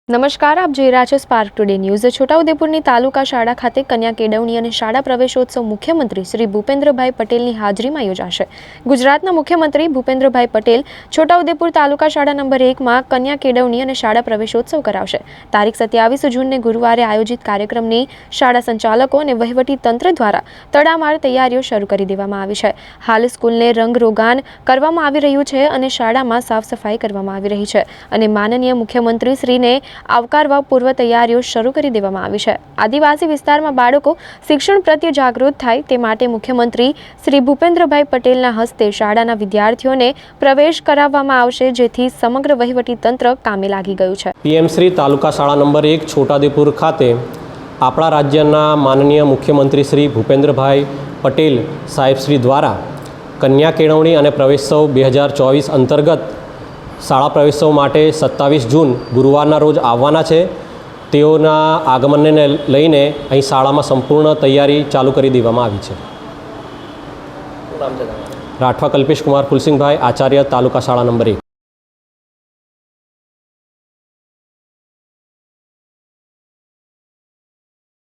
નમસ્કાર, આપ જોઈ રહ્યા છો સ્પાર્ક ટુડે ન્યૂઝ। છોટાઉદેપુરની તાલુકા શાળા ખાતે કન્યા કેળવણી અને શાળા પ્રવેશોત્સવ મુખ્યમંત્રી શ્રી ભૂપેન્દ્રભાઈ પટેલની હાજરીમાં યોજાશે। ગુજરાતના મુખ્યમંત્રી ભૂપેન્દ્રભાઈ પટેલ છોટાઉદેપુર તાલુકા શાળા નંબર 1માં કન્યા કેળવણી અને શાળા પ્રવેશોત્સવ કરાવશે। તારીખ 27 જૂનને ગુરુવારે આયોજિત કાર્યક્રમની શાળા સંચાલકો અને વહીવટી તંત્ર દ્વારા તડામાર તૈયારીઓ શરૂ કરી દેવામાં આવી છે। હાલ સ્કૂલને રંગરોગાન કરવામાં આવી રહ્યું છે અને શાળામાં સાફ સફાઈ કરવામાં આવી રહી છે અને માનનીય મુખ્યમંત્રી શ્રીને આવકારવા પૂર્વ તૈયારીઓ શરૂ કરી દેવામાં આવી છે। આદિવાસી વિસ્તારમાં બાળકો શિક્ષણ પ્રત્યે જાગૃત થાય તે માટે મુખ્યમંત્રી શ્રી ભૂપેન્દ્રભાઈ પટેલના હસ્તે શાળાના વિદ્યાર્થીઓને પ્રવેશ કરાવવામાં આવશે, જેથી સમગ્ર વહીવટી તંત્ર કામે લાગી ગયું છે। પીએમ શ્રી તાલુકા શાળા નંબર 1 છોટાઉદેપુર ખાતે આપણા રાજ્યના માનનીય મુખ્યમંત્રી શ્રી ભૂપેન્દ્રભાઈ પટેલ સાહેબ શ્રી દ્વારા કન્યા કેળવણી અને પ્રવેશોત્સવ 2024 અંતર્ગત શાળા પ્રવેશોત્સવ માટે 27 જૂન ગુરુવારના રોજ આવવાના છે। તેઓના આગમનને લઈને અહીં શાળામાં સંપૂર્ણ તૈયારી ચાલુ કરી દેવામાં આવી છે। રાઠવા કલ્પેશ કુમાર ફુલસિંહભાઈ, આચાર્ય, તાલુકા શાળા નંબર 1।